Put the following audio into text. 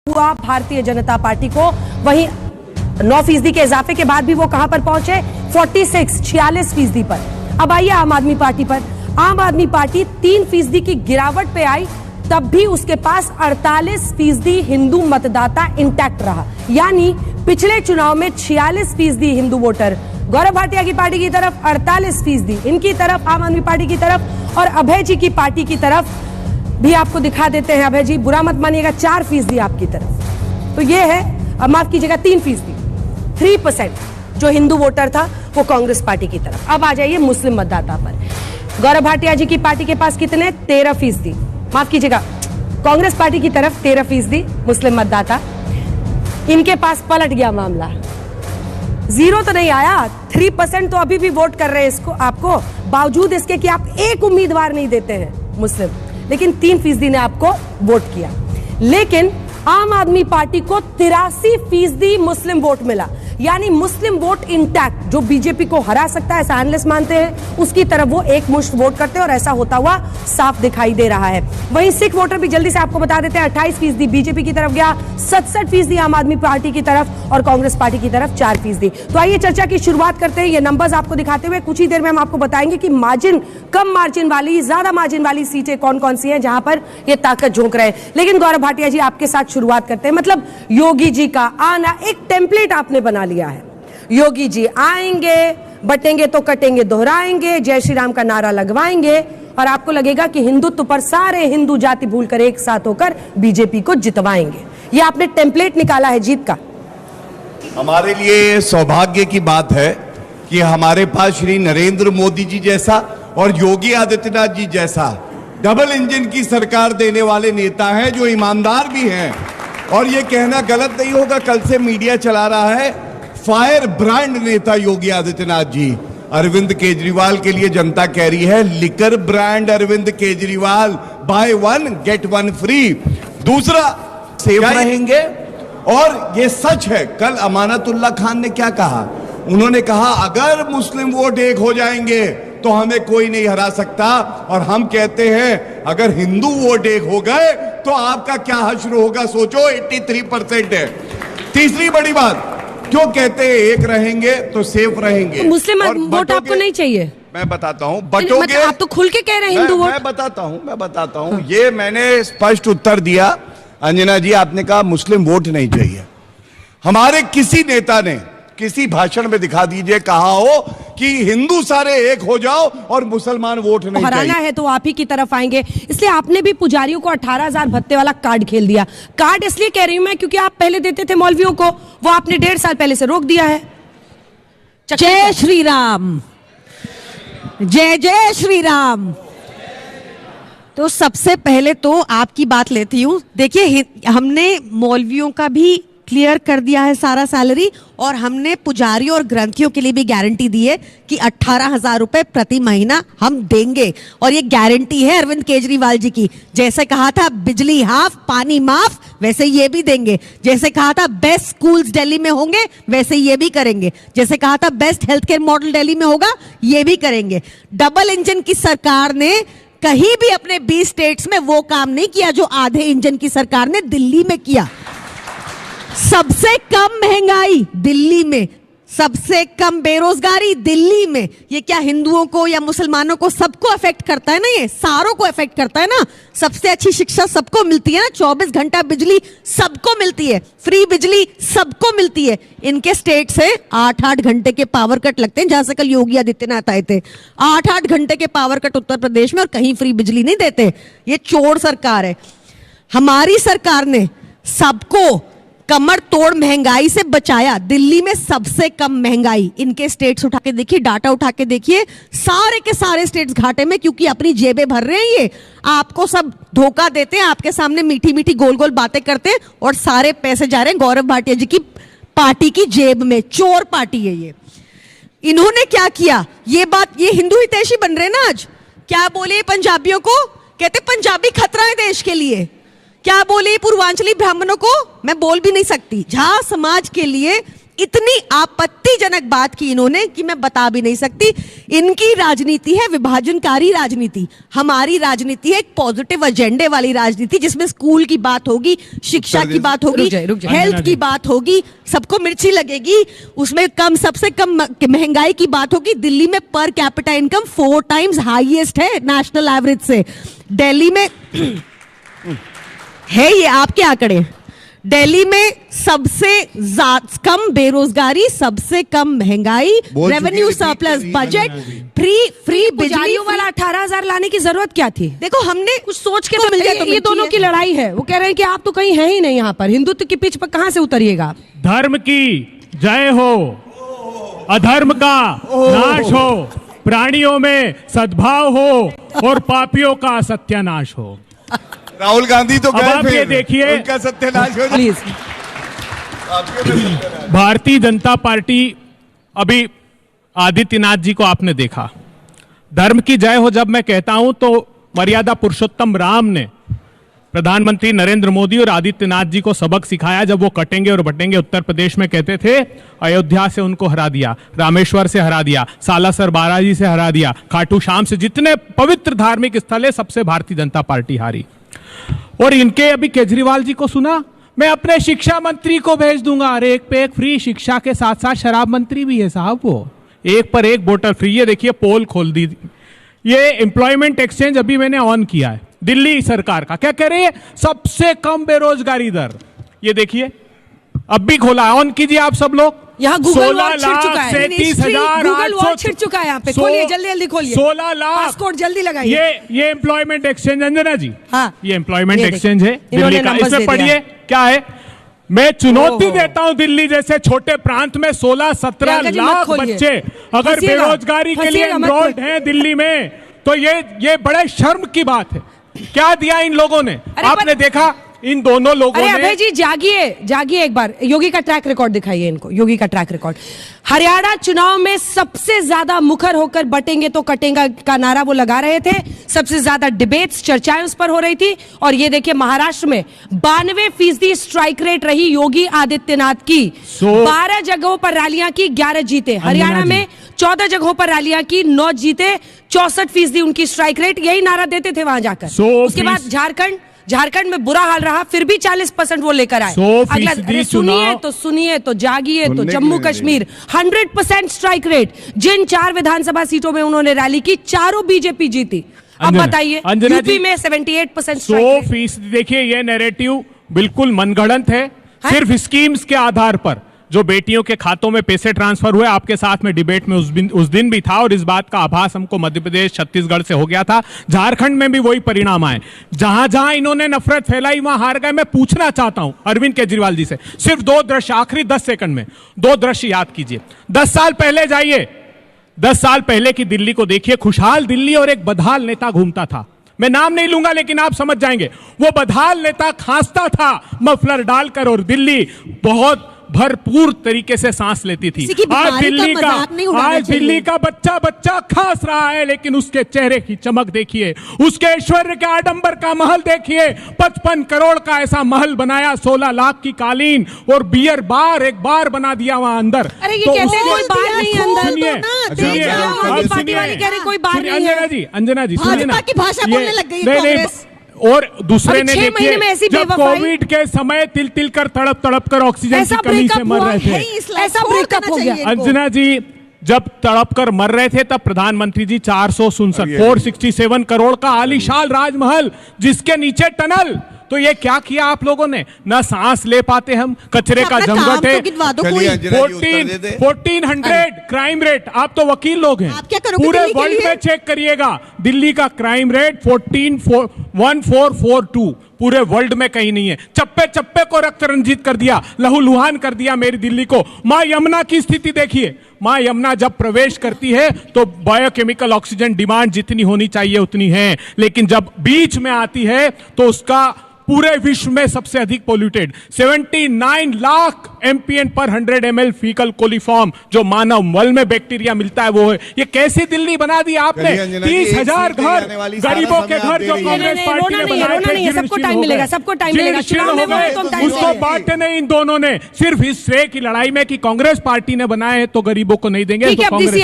हुआ भारतीय जनता पार्टी को। वहीं 9% के इजाफे के बाद भी वो कहां पर पहुंचे, 46% पर। अब आइए आम आदमी पार्टी पर। आम आदमी पार्टी 3% की गिरावट पे आई, तब भी उसके पास 48% हिंदू मतदाता इंटैक्ट रहा। यानी पिछले चुनाव में 46% हिंदू वोटर गौरव भाटिया की पार्टी की तरफ, 48% इनकी तरफ, आम आदमी पार्टी की तरफ। और अभय जी की पार्टी की तरफ भी आपको दिखा देते हैं। अभय जी बुरा मत मानिएगा, 4% आपकी तरफ। तो ये है, माफ कीजिएगा, 3% जो हिंदू वोटर था वो कांग्रेस पार्टी की तरफ। अब आ जाइए मुस्लिम मतदाता पर। गौरव भाटिया जी की पार्टी के पास कितने, 13%, माफ कीजिएगा, कांग्रेस पार्टी की तरफ 13% मुस्लिम मतदाता। इनके पास पलट गया मामला, 0 तो नहीं आया, 3% तो अभी भी वोट कर रहे हैं इसको, आपको, बावजूद इसके कि आप एक उम्मीदवार नहीं देते हैं मुस्लिम, लेकिन 3% ने आपको वोट किया। लेकिन आम आदमी पार्टी को 83% मुस्लिम वोट मिला। यानी मुस्लिम वोट इंटैक्ट, जो बीजेपी को हरा सकता है ऐसा एनालिस्ट मानते हैं, उसकी तरफ वो एक मुश्त वोट करते हैं और ऐसा होता हुआ साफ दिखाई दे रहा है। वहीं सिख वोटर भी जल्दी से आपको बता देते हैं, 28% बीजेपी की तरफ गया, 67% आम आदमी पार्टी की तरफ और कांग्रेस पार्टी की तरफ 4%। तो आइए चर्चा की शुरुआत करते हैं। ये नंबर्स आपको दिखाते हुए कुछ ही देर में हम आपको बताएंगे कि मार्जिन, कम मार्जिन वाली, ज्यादा मार्जिन वाली सीटें कौन कौन सी हैं जहां पर ये ताकत झोंक रहे हैं। लेकिन गौरव भाटिया जी आपके साथ शुरुआत करते हैं। मतलब योगी जी का आना एक टेम्पलेट आपने बना लिया है। योगी जी आएंगे, बटेंगे तो कटेंगे दोहराएंगे, जय श्री राम का नारा लगवाएंगे और आपको लगेगा कि हिंदुत्व पर सारे हिंदू जाति भूलकर एक साथ होकर बीजेपी को जितवाएंगे। ये आपने टेम्पलेट निकाला है जीत का। हमारे लिए सौभाग्य की बात है कि हमारे पास श्री नरेंद्र मोदी जी जैसा और योगी आदित्यनाथ जी जैसा डबल इंजन की सरकार देने वाले नेता हैं, जो ईमानदार भी हैं। और ये कहना गलत नहीं होगा, कल से मीडिया चला रहा है, फायर ब्रांड नेता योगी आदित्यनाथ जी। अरविंद केजरीवाल के लिए जनता कह रही है liquor brand Arvind Kejriwal, buy 1 get 1 free. दूसरा, सेफ रहेंगे। और ये सच है, कल अमानतुल्लाह खान ने क्या कहा, उन्होंने कहा अगर मुस्लिम वोट एक हो जाएंगे तो हमें कोई नहीं हरा सकता। और हम कहते हैं अगर हिंदू वोट एक हो गए तो आपका क्या हश्र होगा, सोचो, 83% है। तीसरी बड़ी बात, क्यों कहते हैं एक रहेंगे तो सेफ रहेंगे। तो मुस्लिम वोट आपको नहीं चाहिए? मैं बताता हूं, बटोगे। आप तो खुल के कह रहे हैं हिंदू वोट। मैं बताता हूं, ये मैंने स्पष्ट उत्तर दिया। अंजना जी, आपने कहा मुस्लिम वोट नहीं चाहिए। हमारे किसी नेता ने किसी भाषण में दिखा दीजिए कहा हो कि हिंदू सारे एक हो जाओ और मुसलमान वोट नहीं चाहिए। हराना है तो आप ही की तरफ आएंगे। इसलिए आपने भी पुजारियों को 18,000 भत्ते वाला कार्ड खेल दिया। कार्ड इसलिए कह रही हूं मैं क्योंकि आप पहले देते थे मौलवियों को, वो आपने 1.5 साल पहले से रोक दिया है। जय श्री राम, जय जय श्री राम। तो सबसे पहले तो आपकी बात लेती हूं। देखिए, हमने मौलवियों का भी क्लियर कर दिया है सारा सैलरी, और हमने पुजारियों और ग्रंथियों के लिए भी गारंटी दी है कि 18,000 रुपए प्रति महीना हम देंगे। और ये गारंटी है अरविंद केजरीवाल जी की। जैसे कहा था बिजली हाफ पानी माफ, वैसे ये भी देंगे। जैसे कहा था बेस्ट स्कूल्स दिल्ली में होंगे, वैसे ये भी करेंगे। जैसे कहा था best health care model Delhi में होगा, ये भी करेंगे। डबल इंजन की सरकार ने कहीं भी अपने 20 स्टेट्स में वो काम नहीं किया जो आधे इंजन की सरकार ने दिल्ली में किया। सबसे कम महंगाई दिल्ली में, सबसे कम बेरोजगारी दिल्ली में। ये क्या हिंदुओं को या मुसलमानों को, सबको अफेक्ट करता है ना, ये सारों को अफेक्ट करता है ना। सबसे अच्छी शिक्षा सबको मिलती है ना, 24 घंटा बिजली सबको मिलती है, फ्री बिजली सबको मिलती है। इनके स्टेट से 8-8 घंटे के पावर कट लगते हैं, जहां से कल योगी आदित्यनाथ आए थे। 8-8 घंटे के पावर कट उत्तर प्रदेश में, और कहीं फ्री बिजली नहीं देते। ये चोर सरकार है। हमारी सरकार ने सबको कमर तोड़ महंगाई से बचाया। दिल्ली में सबसे कम महंगाई। इनके स्टेट्स उठा के देखिए, डाटा उठा के देखिए, सारे के सारे स्टेट्स घाटे में, क्योंकि अपनी जेबें भर रहे हैं। ये आपको सब धोखा देते हैं, आपके सामने मीठी मीठी गोल गोल बातें करते हैं, और सारे पैसे जा रहे हैं गौरव भाटिया जी की पार्टी की जेब में। चोर पार्टी है ये। इन्होंने क्या किया, ये बात, ये हिंदू हितैषी बन रहे हैं ना आज। क्या बोले पंजाबियों को, कहते पंजाबी खतरा है देश के लिए। क्या बोले पूर्वांचली ब्राह्मणों को, मैं बोल भी नहीं सकती। झा समाज के लिए इतनी आपत्तिजनक बात की इन्होंने कि मैं बता भी नहीं सकती। इनकी राजनीति है विभाजनकारी राजनीति, हमारी राजनीति है एक पॉजिटिव एजेंडे वाली राजनीति, जिसमें स्कूल की बात होगी, शिक्षा की बात होगी, रुक जाइए। हेल्थ की बात होगी, सबको मिर्ची लगेगी, उसमें सबसे कम महंगाई की बात होगी। दिल्ली में per capita income 4 times highest है नेशनल एवरेज से। दिल्ली में है, ये आपके आंकड़े, दिल्ली में सबसे कम बेरोजगारी, सबसे कम महंगाई, रेवेन्यू सरप्लस, बजट, फ्री बिजली वाला 18,000 लाने की जरूरत क्या थी? देखो हमने कुछ सोच के तो मिल जाए। ये दोनों की लड़ाई है। वो कह रहे हैं कि आप तो कहीं है ही नहीं यहाँ पर, हिंदुत्व की पिच पर कहां से उतरिएगा आप? धर्म की जय हो, अधर्म का नाश हो, प्राणियों में सद्भाव हो और पापियों का सत्यानाश हो। राहुल गांधी तो अब आप ये देखिए, उनका सत्यानाश हो प्लीज। भारतीय जनता पार्टी, अभी आदित्यनाथ जी को आपने देखा, धर्म की जय हो जब मैं कहता हूं तो मर्यादा पुरुषोत्तम राम ने प्रधानमंत्री नरेंद्र मोदी और आदित्यनाथ जी को सबक सिखाया जब वो कटेंगे और बटेंगे। उत्तर प्रदेश में कहते थे अयोध्या से उनको हरा दिया, रामेश्वर से हरा दिया, सालासर बालाजी से हरा दिया, खाटू श्याम से, जितने पवित्र धार्मिक स्थल है सबसे भारतीय जनता पार्टी हारी। और इनके अभी केजरीवाल जी को सुना, मैं अपने शिक्षा मंत्री को भेज दूंगा। अरे एक पे एक फ्री शिक्षा के साथ साथ शराब मंत्री भी है साहब, वो एक पर एक बोतल फ्री। ये देखिए पोल खोल दी, ये एम्प्लॉयमेंट एक्सचेंज अभी मैंने ऑन किया है दिल्ली सरकार का। क्या कह रही है? सबसे कम बेरोजगारी दर। ये देखिए अब भी खोला, ऑन कीजिए आप सब लोग। यहाँ गूगल वॉच छिड़ चुका है, 16,37,800 गूगल वॉच छिड़ चुका है यहाँ पे। खोलिए जल्दी जल्दी खोलिए, 16 लाख पासपोर्ट जल्दी लगाइए। ये एम्प्लॉयमेंट एक्सचेंज, अंजना जी, हाँ, ये एम्प्लॉयमेंट ये एक्सचेंज है इन्होंने दिल्ली का। numbers इसमें दे पढ़िए दिया। क्या है। मैं चुनौती देता हूं दिल्ली जैसे छोटे प्रांत में 16-17 प्रियंका जी, मत लाख खोलिए। बच्चे अगर फंसिएगा, बेरोजगारी के लिए फंसिएगा, मत एनरोल्ड खोलिए। हैं दिल्ली में, तो ये बड़े शर्म की बात है। क्या दिया इन लोगों ने? आपने देखा इन दोनों लोगों अरे ने। अभय जी जागिए, जागिए एक बार। योगी का ट्रैक रिकॉर्ड दिखाइए इनको, योगी का ट्रैक रिकॉर्ड। हरियाणा चुनाव में सबसे ज्यादा मुखर होकर बटेंगे तो कटेंगे का नारा वो लगा रहे थे, सबसे ज्यादा डिबेट्स, चर्चाएं उस पर हो रही थी। और ये देखिए महाराष्ट्र में 92% स्ट्राइक रेट रही योगी आदित्यनाथ की। 12 जगहों पर रैलियां की, 11 जीते। हरियाणा में 14 जगहों पर रैलियां की, 9 जीते, 64% उनकी स्ट्राइक रेट। यही नारा देते थे वहां जाकर। उसके बाद झारखंड में बुरा हाल रहा, फिर भी 40% वो लेकर आए। अगला सुनिए तो जागिए तो जम्मू कश्मीर 100% स्ट्राइक रेट। जिन 4 विधानसभा सीटों में उन्होंने रैली की, चारों बीजेपी जीती। अब बताइए यूपी में 78% 100%। देखिए ये नैरेटिव बिल्कुल मनगढ़ंत है, सिर्फ स्कीम्स के आधार पर। जो बेटियों के खातों में पैसे ट्रांसफर हुए, आपके साथ में डिबेट में उस दिन भी था, और इस बात का आभास हमको मध्य प्रदेश छत्तीसगढ़ से हो गया था। झारखंड में भी वही परिणाम आए। जहां जहां इन्होंने नफरत फैलाई वहां हार गए। मैं पूछना चाहता हूं अरविंद केजरीवाल जी से सिर्फ 2 दृश्य, आखिरी 10 सेकंड में 2 दृश्य याद कीजिए। 10 साल पहले जाइए, 10 साल पहले की दिल्ली को देखिए। खुशहाल दिल्ली और एक बदहाल नेता घूमता था। मैं नाम नहीं लूंगा लेकिन आप समझ जाएंगे। वो बदहाल नेता खांसता था मफलर डालकर, और दिल्ली बहुत भरपूर तरीके से सांस लेती थी। आज दिल्ली का बच्चा खास रहा है, लेकिन उसके चेहरे की चमक देखिए, उसके ऐश्वर्य के आडंबर का महल देखिए। 55 करोड़ का ऐसा महल बनाया, 16 लाख की कालीन और बियर बार एक बार बना दिया वहां अंदर। अरे ये कहते हैं कोई बार नहीं अंदर। सुनिए अंजना जी भाजपा की भाषा बोलने लग गई कांग्रेस। और दूसरे ने देखिए जब कोविड के समय तिल कर तड़प कर ऑक्सीजन की कमी से मर रहे थे, ऐसा ब्रेकअप हो गया। अंजना जी जब तड़प कर मर रहे थे तब प्रधानमंत्री जी 467 करोड़ का आलीशान राजमहल, जिसके नीचे टनल। तो ये क्या किया आप लोगों ने? ना सांस ले पाते हम, कचरे का जंगल है। 1400 क्राइम रेट। आप तो वकील लोग हैं, पूरे वर्ल्ड में चेक करिएगा। दिल्ली का क्राइम रेट 1442 पूरे वर्ल्ड में कहीं नहीं है। चप्पे चप्पे को रक्त रंजित कर दिया, लहूलुहान कर दिया मेरी दिल्ली को। मां यमुना की स्थिति देखिए। मां यमुना जब प्रवेश करती है तो बायोकेमिकल ऑक्सीजन डिमांड जितनी होनी चाहिए उतनी है, लेकिन जब बीच में आती है तो उसका पूरे विश्व में सबसे अधिक पोल्यूटेड, 79 लाख एमपीएन पर 100 ml फीकल कोलिफॉर्म जो मानव मल में बैक्टीरिया मिलता है वो है। ये कैसी दिल्ली बना दी आपने? 30,000 घर गरीबों के घर जो कांग्रेस पार्टी ने बनाए थे, सबको टाइम मिलेगा, सबको टाइम मिलेगा, चुनाव में वो तुम टाइम उसको देंगे। बांटे नहीं इन दोनों ने, सिर्फ इस श्रेय की लड़ाई में कि कांग्रेस पार्टी ने बनाए हैं तो गरीबों को नहीं देंगे। ठीक है, तो अब कांग्रेस